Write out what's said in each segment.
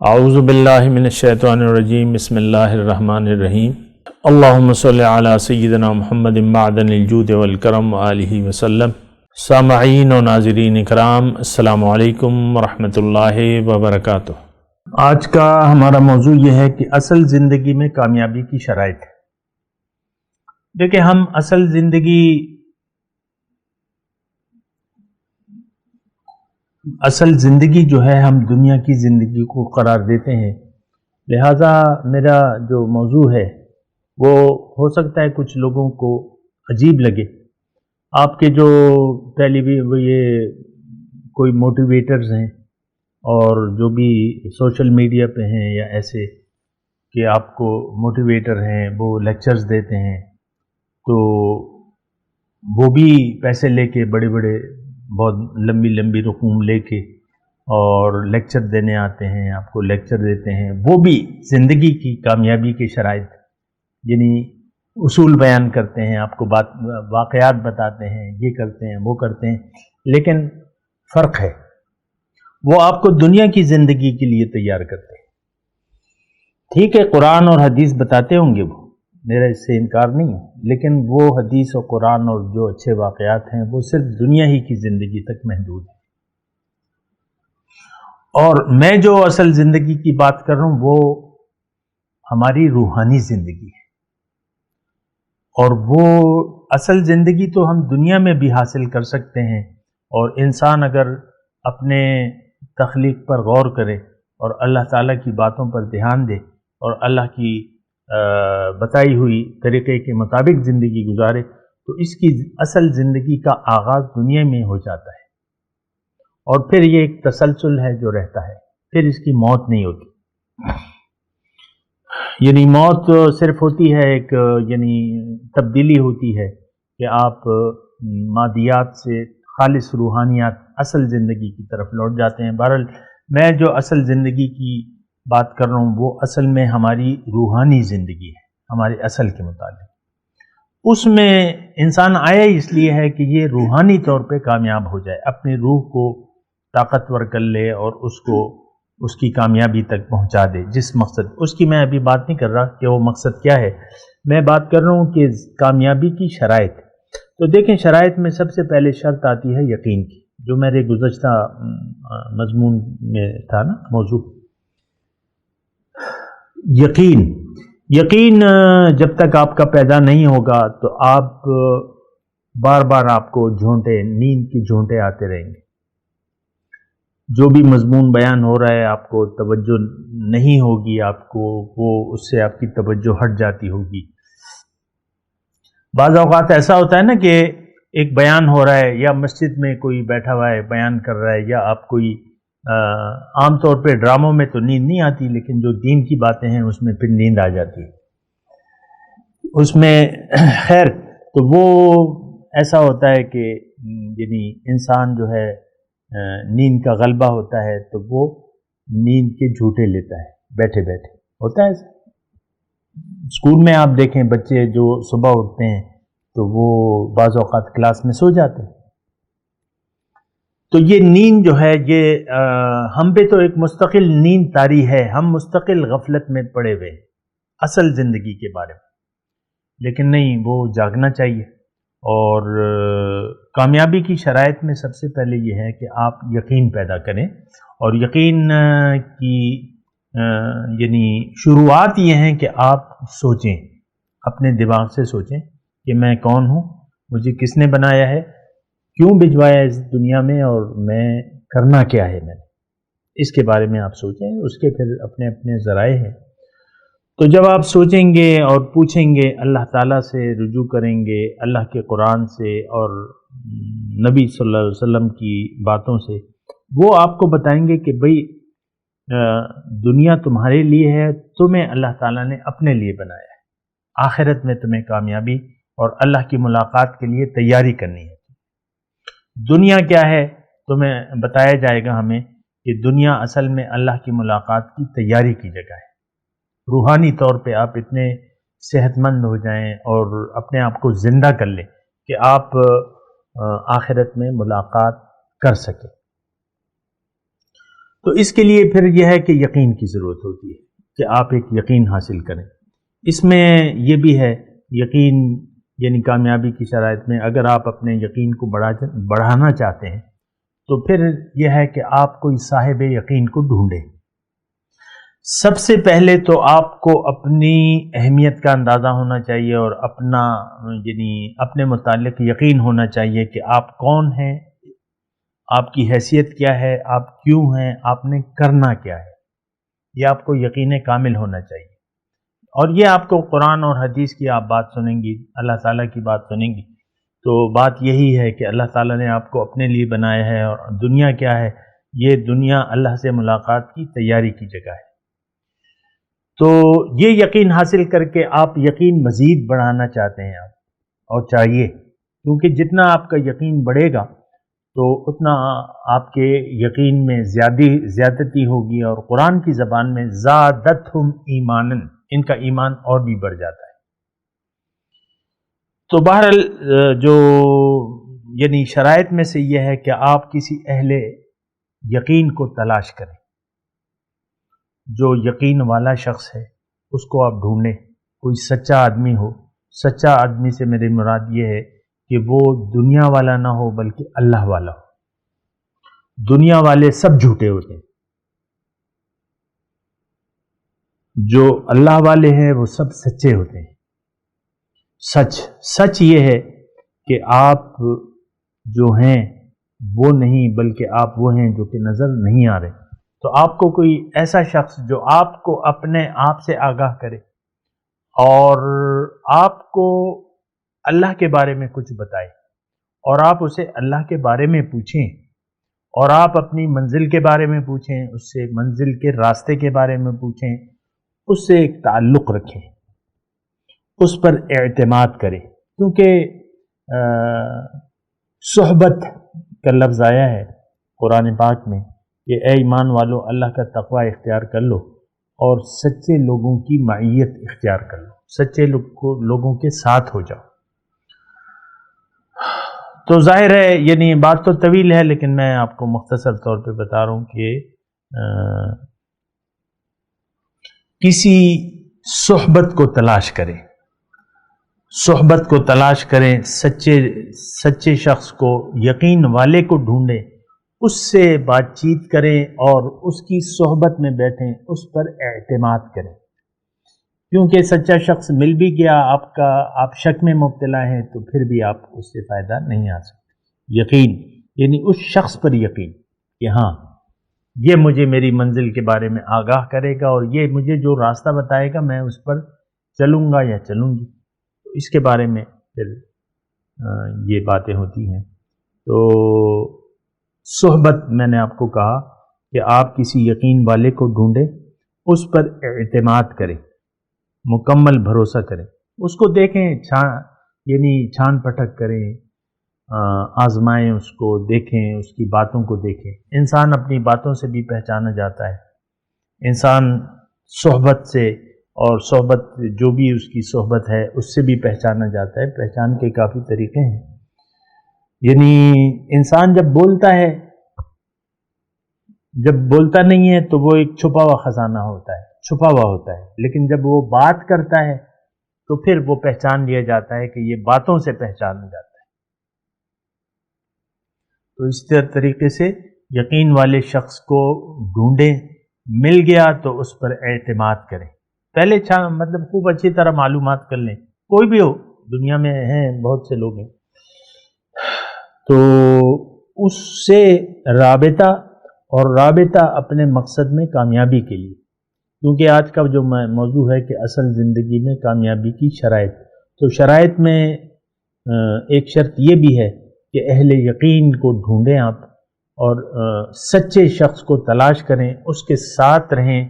اعوذ باللہ من الشیطان الرجیم بسم اللہ الرحمن الرحیم اللہم صلی علی سیدنا محمد معدن الجود والکرم وآلہ وسلم۔ سامعین و ناظرین اکرام، السلام علیکم ورحمۃ اللہ وبرکاتہ۔ آج کا ہمارا موضوع یہ ہے کہ اصل زندگی میں کامیابی کی شرائط۔ دیکھیں، ہم اصل زندگی جو ہے ہم دنیا کی زندگی کو قرار دیتے ہیں، لہٰذا میرا جو موضوع ہے وہ ہو سکتا ہے کچھ لوگوں کو عجیب لگے۔ آپ کے جو یہ کوئی موٹیویٹرز ہیں اور جو بھی سوشل میڈیا پہ ہیں یا ایسے کہ آپ کو موٹیویٹر ہیں، وہ لیکچرز دیتے ہیں، تو وہ بھی پیسے لے کے بڑے بہت لمبی رقوم لے کے اور لیکچر دینے آتے ہیں، آپ کو لیکچر دیتے ہیں، وہ بھی زندگی کی کامیابی کے شرائط یعنی اصول بیان کرتے ہیں، آپ کو واقعات بتاتے ہیں، یہ کرتے ہیں وہ کرتے ہیں، لیکن فرق ہے، وہ آپ کو دنیا کی زندگی کے لیے تیار کرتے ہیں۔ ٹھیک ہے، قرآن اور حدیث بتاتے ہوں گے، وہ میرا اس سے انکار نہیں ہے، لیکن وہ حدیث اور قرآن اور جو اچھے واقعات ہیں وہ صرف دنیا ہی کی زندگی تک محدود ہیں، اور میں جو اصل زندگی کی بات کر رہا ہوں وہ ہماری روحانی زندگی ہے، اور وہ اصل زندگی تو ہم دنیا میں بھی حاصل کر سکتے ہیں، اور انسان اگر اپنے تخلیق پر غور کرے اور اللہ تعالیٰ کی باتوں پر دھیان دے اور اللہ کی بتائی ہوئی طریقے کے مطابق زندگی گزارے، تو اس کی اصل زندگی کا آغاز دنیا میں ہو جاتا ہے، اور پھر یہ ایک تسلسل ہے جو رہتا ہے، پھر اس کی موت نہیں ہوتی۔ یعنی موت صرف ہوتی ہے ایک تبدیلی ہوتی ہے کہ آپ مادیات سے خالص روحانیات اصل زندگی کی طرف لوٹ جاتے ہیں۔ بہرحال میں جو اصل زندگی کی بات کر رہا ہوں وہ اصل میں ہماری روحانی زندگی ہے، ہمارے اصل کے متعلق۔ اس میں انسان آیا اس لیے ہے کہ یہ روحانی طور پہ کامیاب ہو جائے، اپنی روح کو طاقتور کر لے اور اس کی کامیابی تک پہنچا دے، جس مقصد اس کی میں ابھی بات نہیں کر رہا کہ وہ مقصد کیا ہے، میں بات کر رہا ہوں کہ کامیابی کی شرائط۔ تو دیکھیں، شرائط میں سب سے پہلے شرط آتی ہے یقین کی، جو میرے گزشتہ مضمون میں تھا نا موضوع۔ یقین جب تک آپ کا پیدا نہیں ہوگا تو آپ بار آپ کو نیند کی جھونٹے آتے رہیں گے، جو بھی مضمون بیان ہو رہا ہے آپ کو توجہ نہیں ہوگی، آپ کو وہ اس سے آپ کی توجہ ہٹ جاتی ہوگی۔ بعض اوقات ایسا ہوتا ہے نا کہ ایک بیان ہو رہا ہے یا مسجد میں کوئی بیٹھا ہوا ہے بیان کر رہا ہے، یا آپ کوئی عام طور پہ ڈراموں میں تو نیند نہیں آتی، لیکن جو دین کی باتیں ہیں اس میں پھر نیند آ جاتی ہے اس میں۔ خیر، تو وہ ایسا ہوتا ہے کہ انسان جو ہے نیند کا غلبہ ہوتا ہے تو وہ نیند کے جھوٹے لیتا ہے، بیٹھے ہوتا ہے۔ اسکول میں آپ دیکھیں بچے جو صبح اٹھتے ہیں تو وہ بعض اوقات کلاس میں سو جاتے ہیں، تو یہ نیند جو ہے یہ ہم پہ تو ایک مستقل نیند طاری ہے، ہم مستقل غفلت میں پڑے ہوئے اصل زندگی کے بارے میں، لیکن نہیں، وہ جاگنا چاہیے۔ اور کامیابی کی شرائط میں سب سے پہلے یہ ہے کہ آپ یقین پیدا کریں، اور یقین کی شروعات یہ ہیں کہ آپ سوچیں، اپنے دماغ سے سوچیں کہ میں کون ہوں، مجھے کس نے بنایا ہے، کیوں بھجوایا اس دنیا میں، اور میں کرنا کیا ہے، میں اس کے بارے میں آپ سوچیں۔ اس کے پھر اپنے ذرائع ہیں، تو جب آپ سوچیں گے اور پوچھیں گے، اللہ تعالیٰ سے رجوع کریں گے، اللہ کے قرآن سے اور نبی صلی اللہ علیہ وسلم کی باتوں سے، وہ آپ کو بتائیں گے کہ بھئی دنیا تمہارے لیے ہے، تمہیں اللہ تعالیٰ نے اپنے لیے بنایا ہے، آخرت میں تمہیں کامیابی اور اللہ کی ملاقات کے لیے تیاری کرنی ہے۔ دنیا کیا ہے تمہیں بتایا جائے گا ہمیں کہ دنیا اصل میں اللہ کی ملاقات کی تیاری کی جگہ ہے۔ روحانی طور پہ آپ اتنے صحت مند ہو جائیں اور اپنے آپ کو زندہ کر لیں کہ آپ آخرت میں ملاقات کر سکیں۔ تو اس کے لیے پھر یہ ہے کہ یقین کی ضرورت ہوتی ہے کہ آپ ایک یقین حاصل کریں. اس میں یہ بھی ہے یقین یعنی کامیابی کی شرائط میں اگر آپ اپنے یقین کو بڑھانا چاہتے ہیں تو پھر یہ ہے کہ آپ کوئی صاحب یقین کو ڈھونڈیں. سب سے پہلے تو آپ کو اپنی اہمیت کا اندازہ ہونا چاہیے اور اپنا یعنی اپنے متعلق یقین ہونا چاہیے کہ آپ کون ہیں، آپ کی حیثیت کیا ہے، آپ کیوں ہیں، آپ نے کرنا کیا ہے. یہ آپ کو یقین کامل ہونا چاہیے. اور یہ آپ کو قرآن اور حدیث کی آپ بات سنیں گی، اللہ تعالیٰ کی بات سنیں گی تو بات یہی ہے کہ اللہ تعالیٰ نے آپ کو اپنے لیے بنایا ہے اور دنیا کیا ہے، یہ دنیا اللہ سے ملاقات کی تیاری کی جگہ ہے. تو یہ یقین حاصل کر کے آپ یقین مزید بڑھانا چاہتے ہیں آپ اور چاہیے، کیونکہ جتنا آپ کا یقین بڑھے گا تو اتنا آپ کے یقین میں زیادتی ہوگی، اور قرآن کی زبان میں زادتہم ایمانا، ان کا ایمان اور بھی بڑھ جاتا ہے. تو بہرحال جو یعنی شرائط میں سے یہ ہے کہ آپ کسی اہل یقین کو تلاش کریں. جو یقین والا شخص ہے اس کو آپ ڈھونڈیں، کوئی سچا آدمی ہو. سچا آدمی سے میری مراد یہ ہے کہ وہ دنیا والا نہ ہو بلکہ اللہ والا ہو. دنیا والے سب جھوٹے ہوتے ہیں، جو اللہ والے ہیں وہ سب سچے ہوتے ہیں. سچ یہ ہے کہ آپ جو ہیں وہ نہیں بلکہ آپ وہ ہیں جو کہ نظر نہیں آ رہے. تو آپ کو کوئی ایسا شخص جو آپ کو اپنے آپ سے آگاہ کرے اور آپ کو اللہ کے بارے میں کچھ بتائے اور آپ اسے اللہ کے بارے میں پوچھیں اور آپ اپنی منزل کے بارے میں پوچھیں، اس سے منزل کے راستے کے بارے میں پوچھیں، اس سے ایک تعلق رکھیں، اس پر اعتماد کریں. کیونکہ صحبت کا لفظ آیا ہے قرآن پاک میں کہ اے ایمان والو اللہ کا تقوی اختیار کر لو اور سچے لوگوں کی معیت اختیار کر لو، سچے لوگوں کے ساتھ ہو جاؤ. تو ظاہر ہے یعنی بات تو طویل ہے لیکن میں آپ کو مختصر طور پہ بتا رہا ہوں کہ کسی صحبت کو تلاش کریں، صحبت کو تلاش کریں، سچے شخص کو، یقین والے کو ڈھونڈیں، اس سے بات چیت کریں اور اس کی صحبت میں بیٹھیں، اس پر اعتماد کریں. کیونکہ سچا شخص مل بھی گیا آپ شک میں مبتلا ہیں تو پھر بھی آپ اس سے فائدہ نہیں آ سکتا. یقین یعنی اس شخص پر یقین کہ ہاں یہ مجھے میری منزل کے بارے میں آگاہ کرے گا اور یہ مجھے جو راستہ بتائے گا میں اس پر چلوں گا یا چلوں گی. تو اس کے بارے میں پھر یہ باتیں ہوتی ہیں. تو صحبت میں نے آپ کو کہا کہ آپ کسی یقین والے کو ڈھونڈیں، اس پر اعتماد کریں، مکمل بھروسہ کریں، اس کو دیکھیں، یعنی چھان پٹک کریں، آزمائیں، اس کو دیکھیں، اس کی باتوں کو دیکھیں. انسان اپنی باتوں سے بھی پہچانا جاتا ہے. انسان صحبت سے اور صحبت جو بھی اس کی صحبت ہے اس سے بھی پہچانا جاتا ہے. پہچان کے کافی طریقے ہیں. یعنی انسان جب بولتا نہیں ہے تو وہ ایک چھپا ہوا خزانہ ہوتا ہے، چھپا ہوا ہوتا ہے. لیکن جب وہ بات کرتا ہے تو پھر وہ پہچان لیا جاتا ہے کہ یہ باتوں سے پہچانا جاتا ہے. تو اس طریقے سے یقین والے شخص کو ڈھونڈیں، مل گیا تو اس پر اعتماد کریں. پہلے مطلب خوب اچھی طرح معلومات کر لیں، کوئی بھی ہو، دنیا میں ہیں بہت سے لوگ ہیں، تو اس سے رابطہ اپنے مقصد میں کامیابی کے لیے. کیونکہ آج کا جو موضوع ہے کہ اصل زندگی میں کامیابی کی شرائط، تو شرائط میں ایک شرط یہ بھی ہے کہ اہل یقین کو ڈھونڈیں آپ اور سچے شخص کو تلاش کریں، اس کے ساتھ رہیں،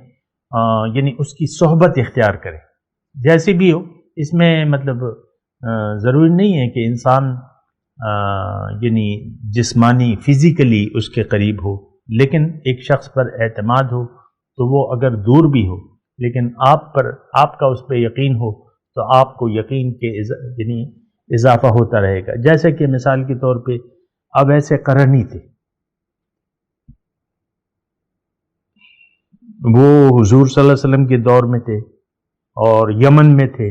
یعنی اس کی صحبت اختیار کریں جیسی بھی ہو. اس میں مطلب ضروری نہیں ہے کہ انسان یعنی جسمانی فزیکلی اس کے قریب ہو، لیکن ایک شخص پر اعتماد ہو تو وہ اگر دور بھی ہو لیکن آپ کا اس پہ یقین ہو تو آپ کو یقین کے یعنی اضافہ ہوتا رہے گا. جیسے کہ مثال کے طور پہ اب ایسے قرنی تھے، وہ حضور صلی اللہ علیہ وسلم کے دور میں تھے اور یمن میں تھے،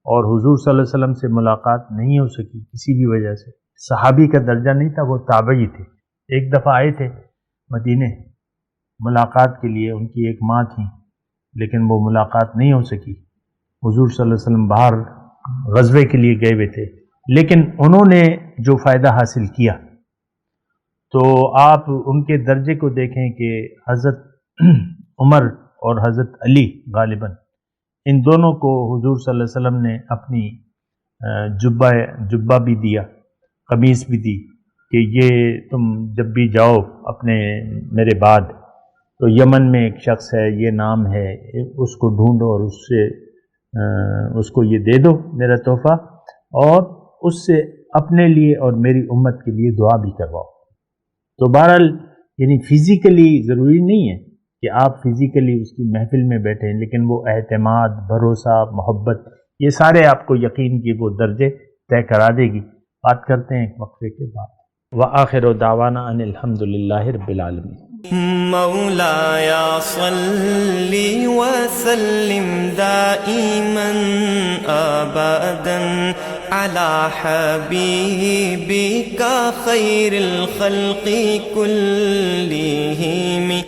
اور حضور صلی اللہ علیہ وسلم سے ملاقات نہیں ہو سکی کسی بھی وجہ سے. صحابی کا درجہ نہیں تھا، وہ تابعی تھے. ایک دفعہ آئے تھے مدینے ملاقات کے لیے، ان کی ایک ماں تھیں، لیکن وہ ملاقات نہیں ہو سکی. حضور صلی اللہ علیہ وسلم باہر غزوے کے لیے گئے ہوئے تھے، لیکن انہوں نے جو فائدہ حاصل کیا، تو آپ ان کے درجے کو دیکھیں کہ حضرت عمر اور حضرت علی غالباً ان دونوں کو حضور صلی اللہ علیہ وسلم نے اپنی جبہ بھی دیا، قمیص بھی دی کہ یہ تم جب بھی جاؤ اپنے میرے بعد تو یمن میں ایک شخص ہے، یہ نام ہے، اس کو ڈھونڈو اور اس کو یہ دے دو میرا تحفہ، اور اس سے اپنے لیے اور میری امت کے لیے دعا بھی کرواؤ. تو بہرحال یعنی فزیکلی ضروری نہیں ہے کہ آپ فزیکلی اس کی محفل میں بیٹھیں، لیکن وہ اعتماد، بھروسہ، محبت، یہ سارے آپ کو یقین کی وہ درجے طے کرا دے گی. بات کرتے ہیں ایک وقفے کے بعد. وآخر دعوانا ان الحمد للہ رب العالمین. مولاي صل وسلم دائما ابدا على حبيبك خير الخلق كلهم.